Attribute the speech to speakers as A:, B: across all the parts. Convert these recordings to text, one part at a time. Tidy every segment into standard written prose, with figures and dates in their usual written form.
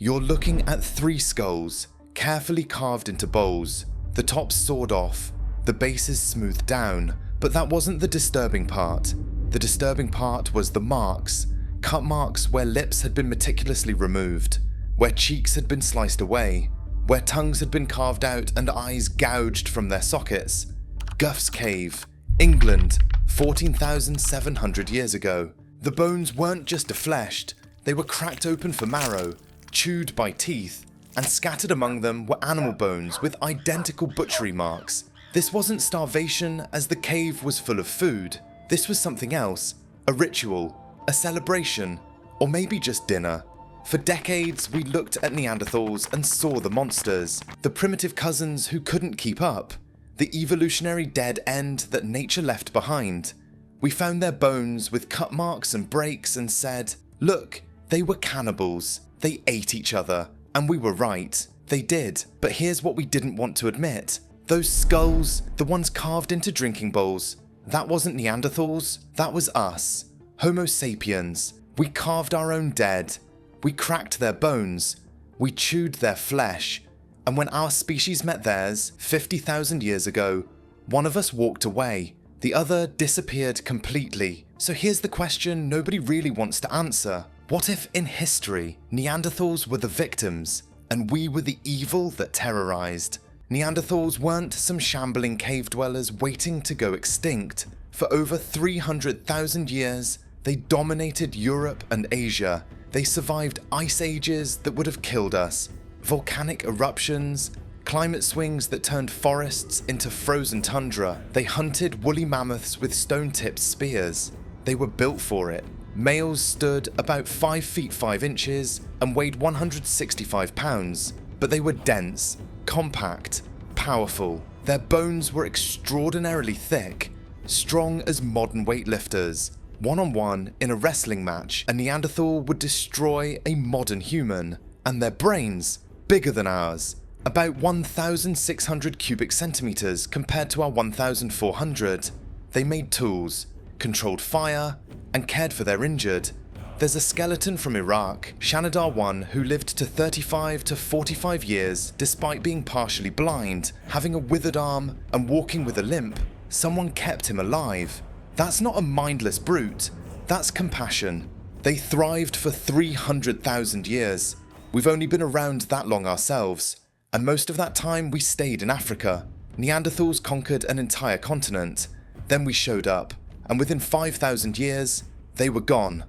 A: You're looking at 3 skulls, carefully carved into bowls, the tops sawed off, the bases smoothed down, but that wasn't the disturbing part. The disturbing part was the marks, cut marks where lips had been meticulously removed, where cheeks had been sliced away, where tongues had been carved out and eyes gouged from their sockets. Guff's Cave, England, 14,700 years ago. The bones weren't just defleshed, they were cracked open for marrow, chewed by teeth, and scattered among them were animal bones with identical butchery marks. This wasn't starvation, as the cave was full of food. This was something else, a ritual, a celebration, or maybe just dinner. For decades, we looked at Neanderthals and saw the monsters, the primitive cousins who couldn't keep up, the evolutionary dead end that nature left behind. We found their bones with cut marks and breaks and said, look, they were cannibals. They ate each other. And we were right. They did. But here's what we didn't want to admit. Those skulls, the ones carved into drinking bowls, that wasn't Neanderthals, that was us. Homo sapiens. We carved our own dead. We cracked their bones. We chewed their flesh. And when our species met theirs 50,000 years ago, one of us walked away. The other disappeared completely. So here's the question nobody really wants to answer. What if in history, Neanderthals were the victims and we were the evil that terrorized? Neanderthals weren't some shambling cave dwellers waiting to go extinct. For over 300,000 years, they dominated Europe and Asia. They survived ice ages that would have killed us, volcanic eruptions, climate swings that turned forests into frozen tundra. They hunted woolly mammoths with stone-tipped spears. They were built for it. Males stood about 5 feet 5 inches and weighed 165 pounds, but they were dense, compact, powerful. Their bones were extraordinarily thick, strong as modern weightlifters. One-on-one in a wrestling match, a Neanderthal would destroy a modern human. And their brains, bigger than ours, about 1,600 cubic centimeters compared to our 1,400. They made tools, controlled fire, and cared for their injured. There's a skeleton from Iraq, Shanadar 1, who lived to 35 to 45 years despite being partially blind, having a withered arm, and walking with a limp. Someone kept him alive. That's not a mindless brute, that's compassion. They thrived for 300,000 years. We've only been around that long ourselves, and most of that time we stayed in Africa. Neanderthals conquered an entire continent. Then we showed up, and within 5,000 years, they were gone.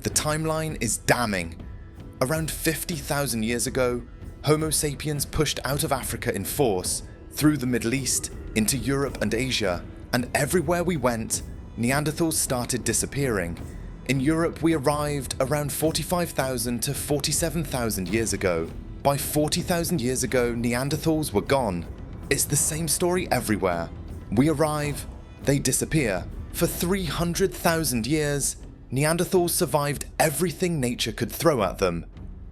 A: The timeline is damning. Around 50,000 years ago, Homo sapiens pushed out of Africa in force, through the Middle East, into Europe and Asia, and everywhere we went, Neanderthals started disappearing. In Europe, we arrived around 45,000 to 47,000 years ago. By 40,000 years ago, Neanderthals were gone. It's the same story everywhere. We arrive, they disappear. For 300,000 years, Neanderthals survived everything nature could throw at them.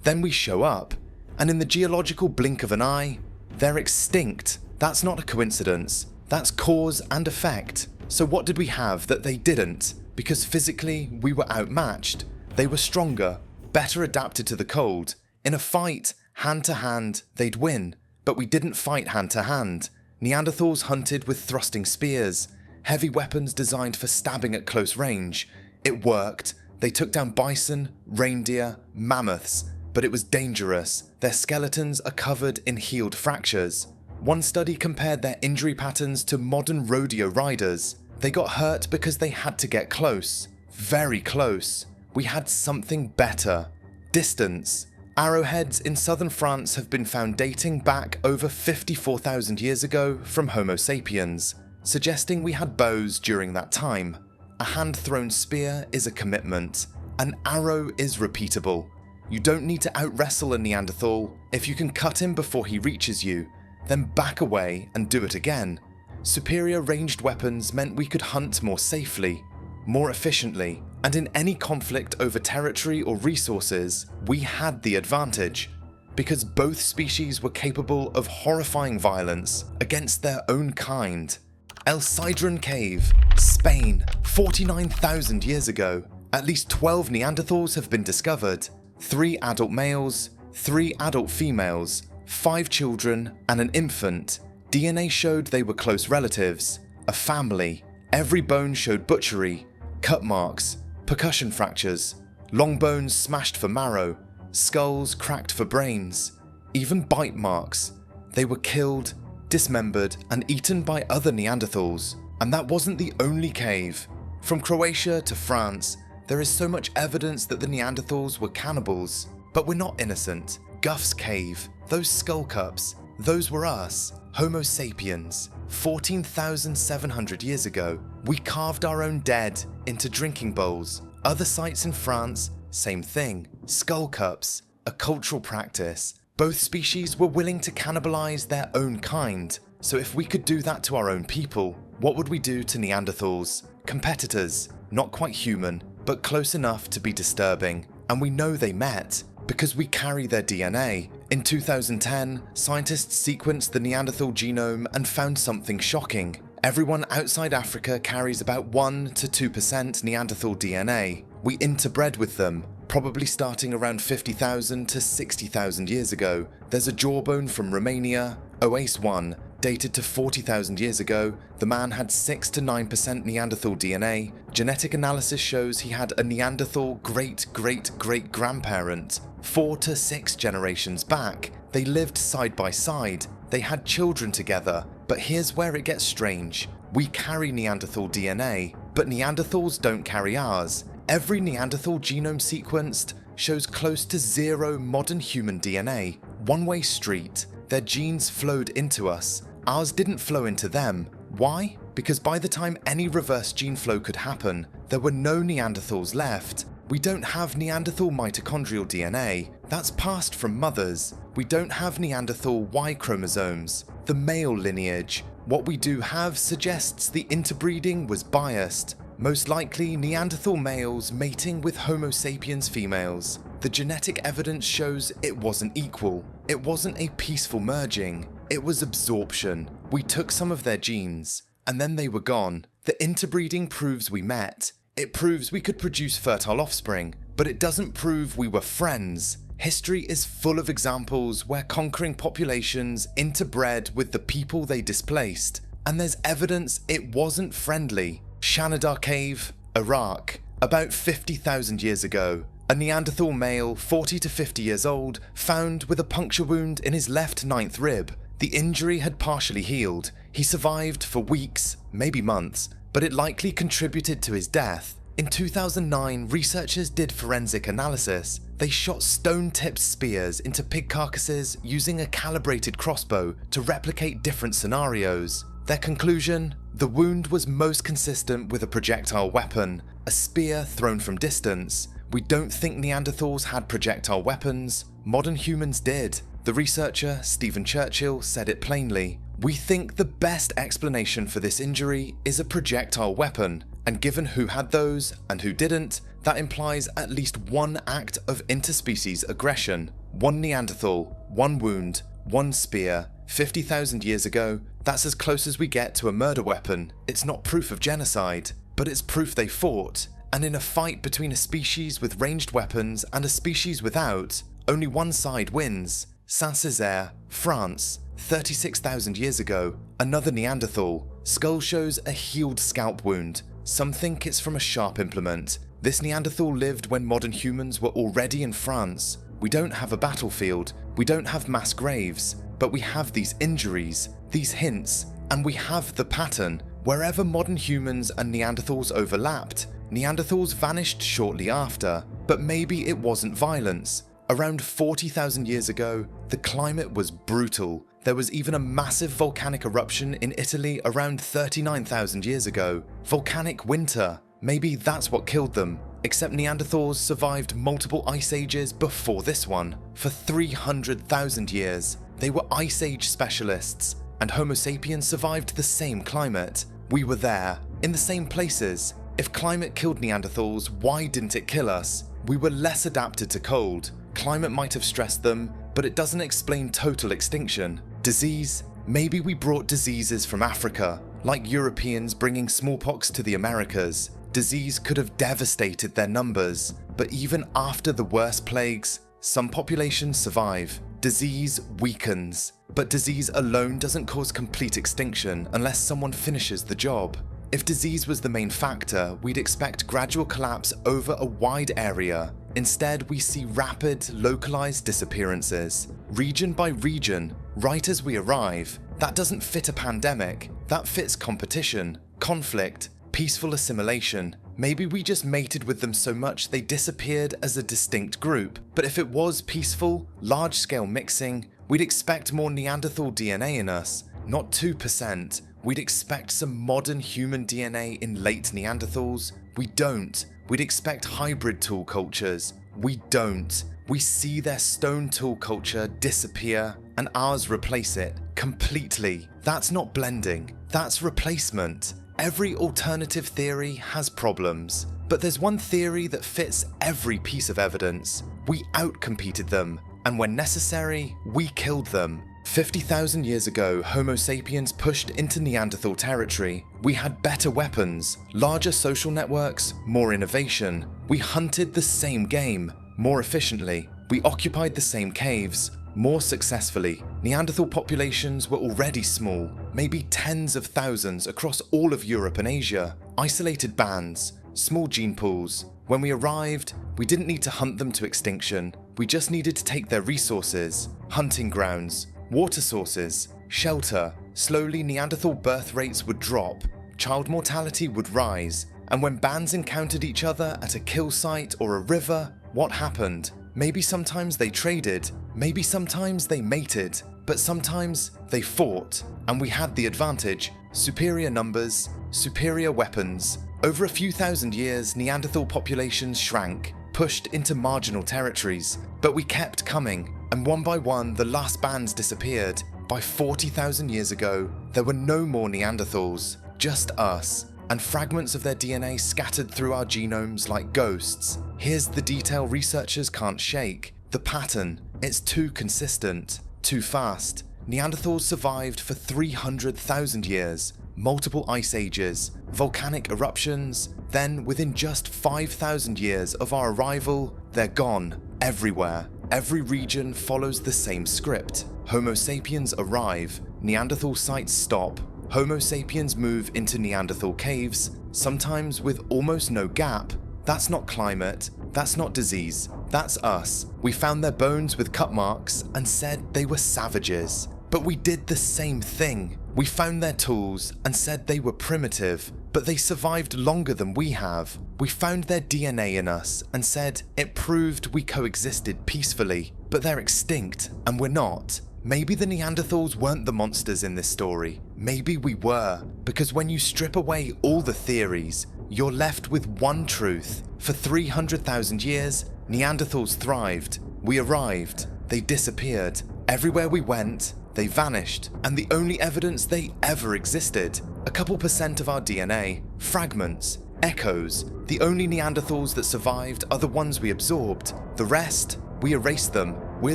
A: Then we show up, and in the geological blink of an eye, they're extinct. That's not a coincidence. That's cause and effect. So what did we have that they didn't? Because physically, we were outmatched. They were stronger, better adapted to the cold. In a fight, hand to hand, they'd win. But we didn't fight hand to hand. Neanderthals hunted with thrusting spears, heavy weapons designed for stabbing at close range. It worked. They took down bison, reindeer, mammoths, but it was dangerous. Their skeletons are covered in healed fractures. One study compared their injury patterns to modern rodeo riders. They got hurt because they had to get close. Very close. We had something better. Distance. Arrowheads in southern France have been found dating back over 54,000 years ago from Homo sapiens, suggesting we had bows during that time. A hand-thrown spear is a commitment. An arrow is repeatable. You don't need to out-wrestle a Neanderthal. If you can cut him before he reaches you, then back away and do it again. Superior ranged weapons meant we could hunt more safely, more efficiently, and in any conflict over territory or resources, we had the advantage, because both species were capable of horrifying violence against their own kind. El Sidrón Cave, Spain, 49,000 years ago. At least 12 Neanderthals have been discovered. 3 adult males, 3 adult females, 5 children, and an infant. DNA showed they were close relatives, a family. Every bone showed butchery, cut marks, percussion fractures, long bones smashed for marrow, skulls cracked for brains, even bite marks. They were killed, dismembered, and eaten by other Neanderthals. And that wasn't the only cave. From Croatia to France, there is so much evidence that the Neanderthals were cannibals. But we're not innocent. Guff's Cave, those skull cups, those were us, Homo sapiens. 14,700 years ago, we carved our own dead into drinking bowls. Other sites in France, same thing. Skull cups, a cultural practice. Both species were willing to cannibalize their own kind. So if we could do that to our own people, what would we do to Neanderthals? Competitors, not quite human, but close enough to be disturbing. And we know they met, because we carry their DNA. In 2010, scientists sequenced the Neanderthal genome and found something shocking. Everyone outside Africa carries about 1 to 2% Neanderthal DNA. We interbred with them, probably starting around 50,000 to 60,000 years ago. There's a jawbone from Romania, OACE1, dated to 40,000 years ago. The man had 6 to 9% Neanderthal DNA. Genetic analysis shows he had a Neanderthal great-great-great-grandparent. 4 to 6 generations back. They lived side by side. They had children together. But here's where it gets strange. We carry Neanderthal DNA, but Neanderthals don't carry ours. Every Neanderthal genome sequenced shows close to 0 modern human DNA. One-way street. Their genes flowed into us. Ours didn't flow into them. Why? Because by the time any reverse gene flow could happen, there were no Neanderthals left. We don't have Neanderthal mitochondrial DNA. That's passed from mothers. We don't have Neanderthal Y chromosomes, the male lineage. What we do have suggests the interbreeding was biased. Most likely Neanderthal males mating with Homo sapiens females. The genetic evidence shows it wasn't equal. It wasn't a peaceful merging. It was absorption. We took some of their genes, and then they were gone. The interbreeding proves we met. It proves we could produce fertile offspring, but it doesn't prove we were friends. History is full of examples where conquering populations interbred with the people they displaced, and there's evidence it wasn't friendly. Shanidar Cave, Iraq. About 50,000 years ago, a Neanderthal male, 40 to 50 years old, found with a puncture wound in his left 9th rib. The injury had partially healed. He survived for weeks, maybe months, but it likely contributed to his death. In 2009, researchers did forensic analysis. They shot stone-tipped spears into pig carcasses using a calibrated crossbow to replicate different scenarios. Their conclusion? The wound was most consistent with a projectile weapon, a spear thrown from distance. We don't think Neanderthals had projectile weapons. Modern humans did. The researcher, Stephen Churchill, said it plainly. We think the best explanation for this injury is a projectile weapon, and given who had those and who didn't, that implies at least one act of interspecies aggression. 1 Neanderthal, 1 wound, 1 spear, 50,000 years ago. That's as close as we get to a murder weapon. It's not proof of genocide, but it's proof they fought. And in a fight between a species with ranged weapons and a species without, only one side wins. Saint-Césaire, France, 36,000 years ago. Another Neanderthal. Skull shows a healed scalp wound. Some think it's from a sharp implement. This Neanderthal lived when modern humans were already in France. We don't have a battlefield. We don't have mass graves. But we have these injuries, these hints, and we have the pattern. Wherever modern humans and Neanderthals overlapped, Neanderthals vanished shortly after. But maybe it wasn't violence. Around 40,000 years ago, the climate was brutal. There was even a massive volcanic eruption in Italy around 39,000 years ago. Volcanic winter. Maybe that's what killed them. Except Neanderthals survived multiple ice ages before this one. For 300,000 years, they were ice age specialists, and Homo sapiens survived the same climate. We were there, in the same places. If climate killed Neanderthals, why didn't it kill us? We were less adapted to cold. Climate might have stressed them, but it doesn't explain total extinction. Disease? Maybe we brought diseases from Africa, like Europeans bringing smallpox to the Americas. Disease could have devastated their numbers, but even after the worst plagues, Some populations survive. Disease weakens. But disease alone doesn't cause complete extinction unless someone finishes the job. If disease was the main factor, we'd expect gradual collapse over a wide area. Instead, we see rapid, localized disappearances, region by region, right as we arrive. That doesn't fit a pandemic. That fits competition, conflict, peaceful assimilation. Maybe we just mated with them so much they disappeared as a distinct group. But if it was peaceful, large-scale mixing, we'd expect more Neanderthal DNA in us, not 2%. We'd expect some modern human DNA in late Neanderthals. We don't. We'd expect hybrid tool cultures. We don't. We see their stone tool culture disappear and ours replace it completely. That's not blending. That's replacement. Every alternative theory has problems, but there's one theory that fits every piece of evidence. We outcompeted them, and when necessary, we killed them. 50,000 years ago, Homo sapiens pushed into Neanderthal territory. We had better weapons, larger social networks, more innovation. We hunted the same game, more efficiently. We occupied the same caves, more successfully. Neanderthal populations were already small, maybe tens of thousands across all of Europe and Asia. Isolated bands, small gene pools. When we arrived, we didn't need to hunt them to extinction. We just needed to take their resources, hunting grounds, water sources, shelter. Slowly, Neanderthal birth rates would drop, child mortality would rise, and when bands encountered each other at a kill site or a river, what happened? Maybe sometimes they traded, maybe sometimes they mated, but sometimes they fought, and we had the advantage. Superior numbers, superior weapons. Over a few thousand years, Neanderthal populations shrank, pushed into marginal territories, but we kept coming, and one by one the last bands disappeared. By 40,000 years ago, there were no more Neanderthals, just us, and fragments of their DNA scattered through our genomes like ghosts. Here's the detail researchers can't shake. The pattern. It's too consistent, too fast. Neanderthals survived for 300,000 years, multiple ice ages, volcanic eruptions, then within just 5,000 years of our arrival, they're gone, everywhere. Every region follows the same script. Homo sapiens arrive, Neanderthal sites stop. Homo sapiens move into Neanderthal caves, sometimes with almost no gap. That's not climate, that's not disease, that's us. We found their bones with cut marks and said they were savages. But we did the same thing. We found their tools and said they were primitive, but they survived longer than we have. We found their DNA in us and said it proved we coexisted peacefully, but they're extinct and we're not. Maybe the Neanderthals weren't the monsters in this story. Maybe we were, because when you strip away all the theories, you're left with one truth. For 300,000 years, Neanderthals thrived. We arrived, they disappeared. Everywhere we went, they vanished, and the only evidence they ever existed, a couple % of our DNA, fragments, echoes. The only Neanderthals that survived are the ones we absorbed. The rest, we erased them. We're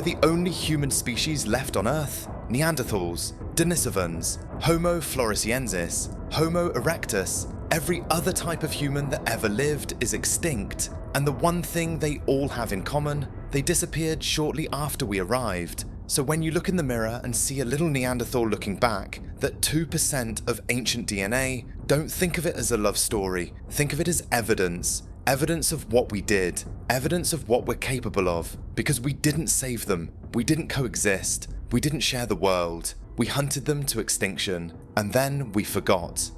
A: the only human species left on Earth. Neanderthals, Denisovans, Homo floresiensis, Homo erectus. Every other type of human that ever lived is extinct. And the one thing they all have in common, they disappeared shortly after we arrived. So when you look in the mirror and see a little Neanderthal looking back, that 2% of ancient DNA, don't think of it as a love story. Think of it as evidence. Evidence of what we did. Evidence of what we're capable of. Because we didn't save them. We didn't coexist. We didn't share the world. We hunted them to extinction. And then we forgot.